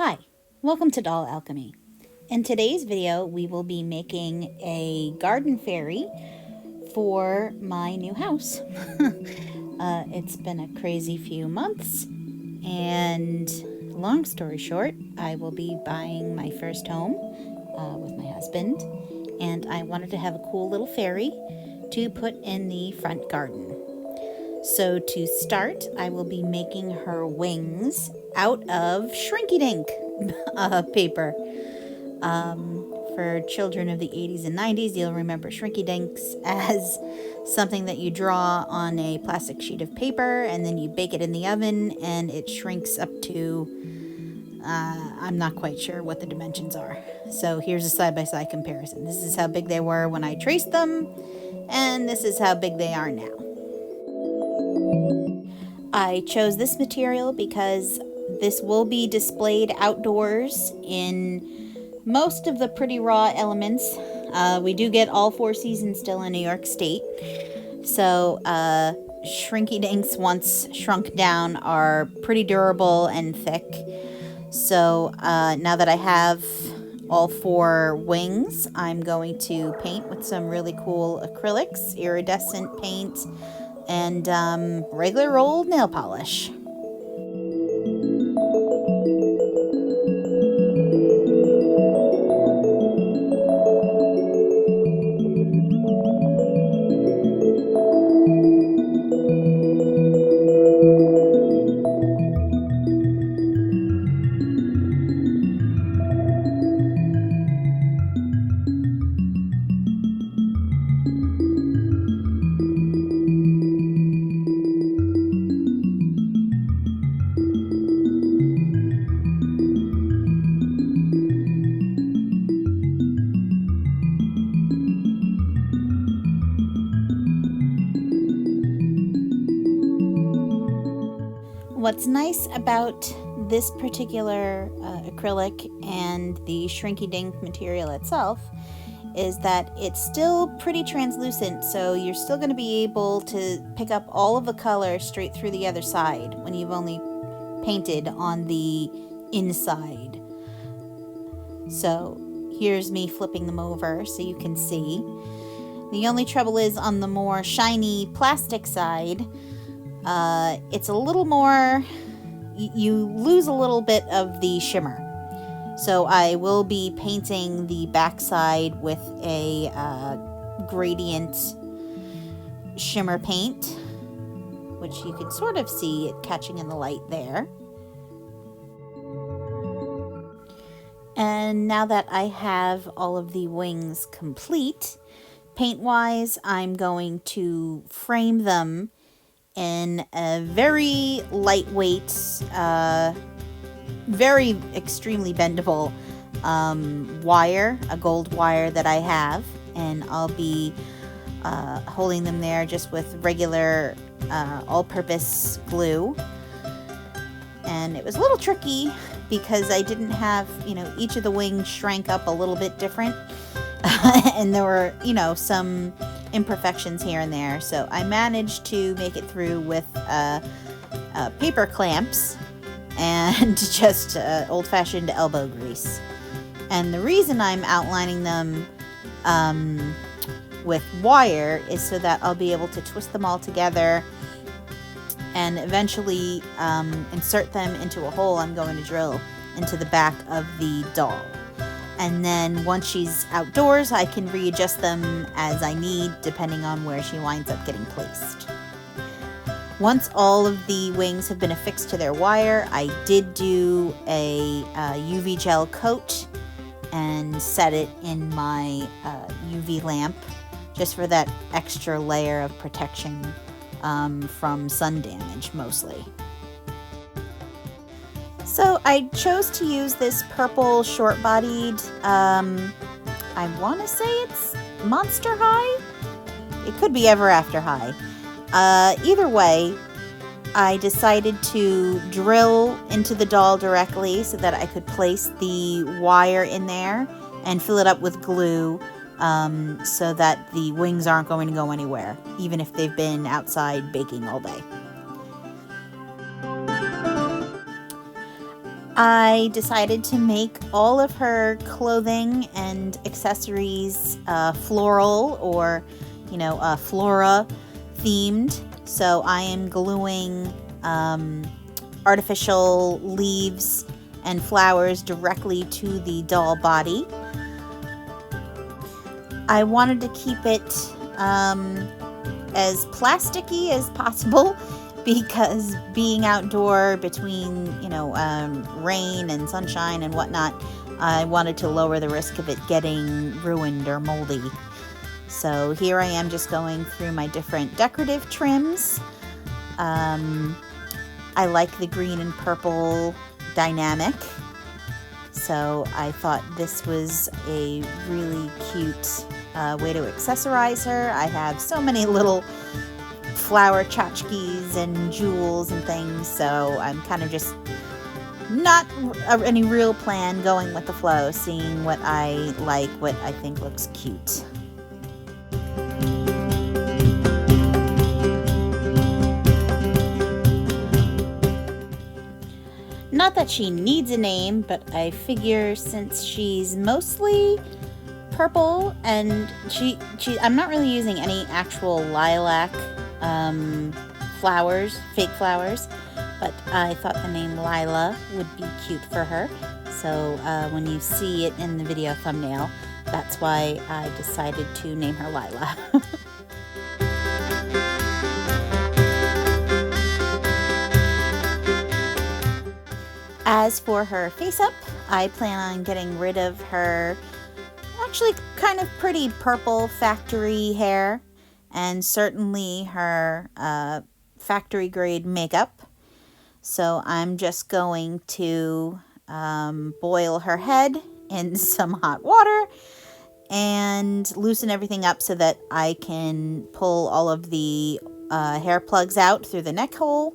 Hi, welcome to Doll Alchemy. In today's video, we will be making a garden fairy for my new house. It's been a crazy few months, and long story short, I will be buying my first home with my husband, and I wanted to have a cool little fairy to put in the front garden. So to start, I will be making her wings out of Shrinky Dink paper. For children of the 80s and 90s, you'll remember Shrinky Dinks as something that you draw on a plastic sheet of paper and then you bake it in the oven and it shrinks up to, I'm not quite sure what the dimensions are. So here's a side-by-side comparison. This is how big they were when I traced them, and this is how big they are now. I chose this material because this will be displayed outdoors in most of the pretty raw elements. We do get all 4 seasons still in New York State. So Shrinky Dinks, once shrunk down, are pretty durable and thick. So now that I have all 4 wings, I'm going to paint with some really cool acrylics, iridescent paint, and regular old nail polish. What's nice about this particular acrylic and the Shrinky Dink material itself is that it's still pretty translucent, so you're still going to be able to pick up all of the color straight through the other side when you've only painted on the inside. So here's me flipping them over so you can see. The only trouble is on the more shiny plastic side, it's a little more, you lose a little bit of the shimmer. So I will be painting the backside with a gradient shimmer paint, which you can sort of see it catching in the light there. And now that I have all of the wings complete, paint-wise, I'm going to frame them in a very lightweight, very extremely bendable wire, a gold wire that I have, and I'll be holding them there just with regular all-purpose glue. And it was a little tricky because I didn't have, each of the wings shrank up a little bit different. And there were, some imperfections here and there. So I managed to make it through with paper clamps and just old-fashioned elbow grease. And the reason I'm outlining them with wire is so that I'll be able to twist them all together and eventually insert them into a hole I'm going to drill into the back of the doll. And then once she's outdoors, I can readjust them as I need, depending on where she winds up getting placed. Once all of the wings have been affixed to their wire, I did do a UV gel coat and set it in my UV lamp, just for that extra layer of protection from sun damage, mostly. So I chose to use this purple short-bodied, I want to say it's Monster High? It could be Ever After High. Either way, I decided to drill into the doll directly so that I could place the wire in there and fill it up with glue so that the wings aren't going to go anywhere, even if they've been outside baking all day. I decided to make all of her clothing and accessories floral or, flora themed. So I am gluing artificial leaves and flowers directly to the doll body. I wanted to keep it as plasticky as possible because being outdoor between, rain and sunshine and whatnot, I wanted to lower the risk of it getting ruined or moldy. So here I am just going through my different decorative trims. I like the green and purple dynamic, so I thought this was a really cute way to accessorize her. I have so many little flower tchotchkes and jewels and things, so I'm kind of just not any real plan, going with the flow, seeing what I like, what I think looks cute. Not that she needs a name, but I figure since she's mostly purple and I'm not really using any actual lilac flowers, fake flowers, but I thought the name Lila would be cute for her. So when you see it in the video thumbnail, that's why I decided to name her Lila. As for her face up, I plan on getting rid of her actually kind of pretty purple factory hair, and certainly her factory grade makeup. So I'm just going to boil her head in some hot water and loosen everything up so that I can pull all of the hair plugs out through the neck hole.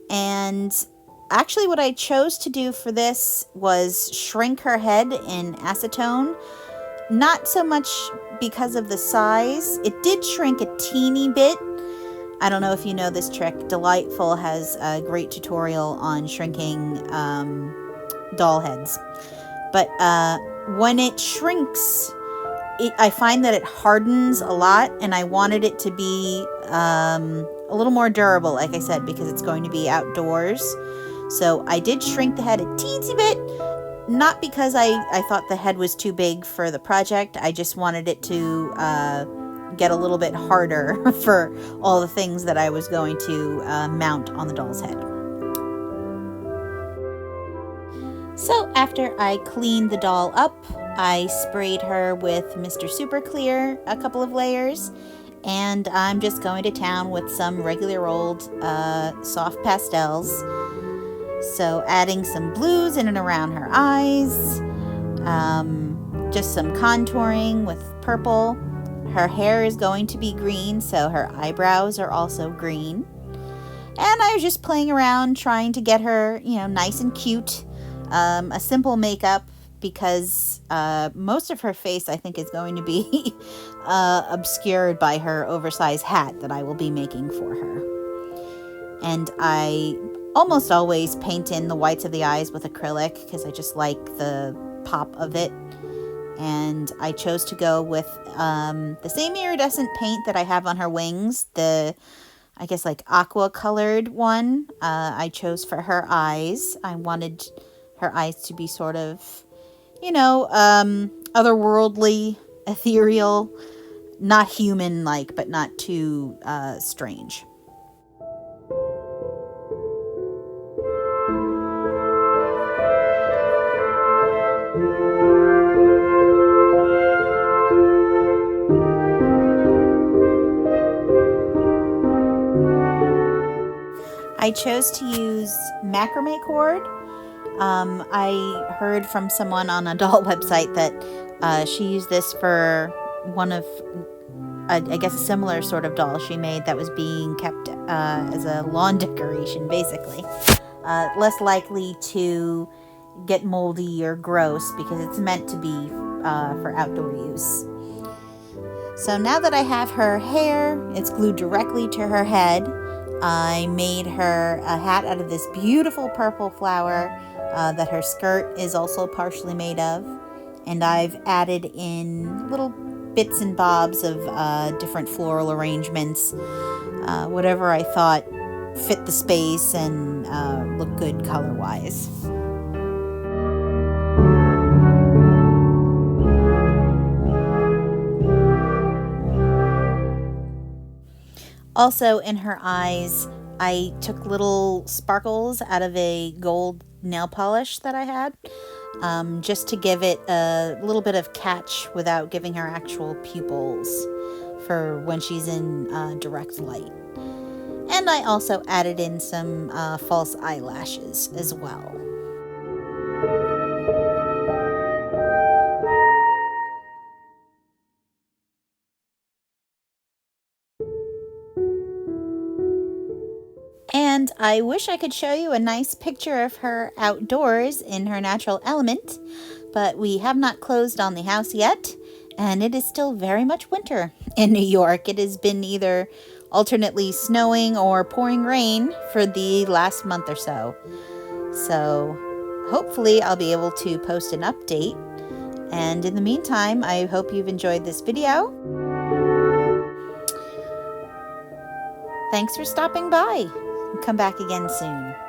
And actually what I chose to do for this was shrink her head in acetone. Not so much because of the size. It did shrink a teeny bit. I don't know if you know this trick. Delightful has a great tutorial on shrinking doll heads. But when it shrinks, I find that it hardens a lot, and I wanted it to be a little more durable, like I said, because it's going to be outdoors. So I did shrink the head a teensy bit, not because I thought the head was too big for the project. I just wanted it to get a little bit harder for all the things that I was going to mount on the doll's head. So after I cleaned the doll up, I sprayed her with Mr. Super Clear a couple of layers, and I'm just going to town with some regular old soft pastels. So adding some blues in and around her eyes, just some contouring with purple. Her hair is going to be green, so her eyebrows are also green. And I was just playing around trying to get her, nice and cute. A simple makeup because most of her face, I think, is going to be obscured by her oversized hat that I will be making for her. And I almost always paint in the whites of the eyes with acrylic because I just like the pop of it. And I chose to go with the same iridescent paint that I have on her wings, the, I guess, like aqua colored one. I chose for her eyes. I wanted her eyes to be sort of, otherworldly, ethereal, not human-like, but not too strange. I chose to use macrame cord. I heard from someone on a doll website that she used this for one of, I guess, a similar sort of doll she made that was being kept as a lawn decoration, basically. Less likely to get moldy or gross because it's meant to be for outdoor use. So now that I have her hair, it's glued directly to her head. I made her a hat out of this beautiful purple flower that her skirt is also partially made of. And I've added in little bits and bobs of different floral arrangements, whatever I thought fit the space and look good color-wise. Also, in her eyes, I took little sparkles out of a gold nail polish that I had, just to give it a little bit of catch without giving her actual pupils for when she's in direct light. And I also added in some false eyelashes as well. And I wish I could show you a nice picture of her outdoors in her natural element, but we have not closed on the house yet, and it is still very much winter in New York. It has been either alternately snowing or pouring rain for the last month or so. So hopefully I'll be able to post an update. And in the meantime, I hope you've enjoyed this video. Thanks for stopping by. Come back again soon.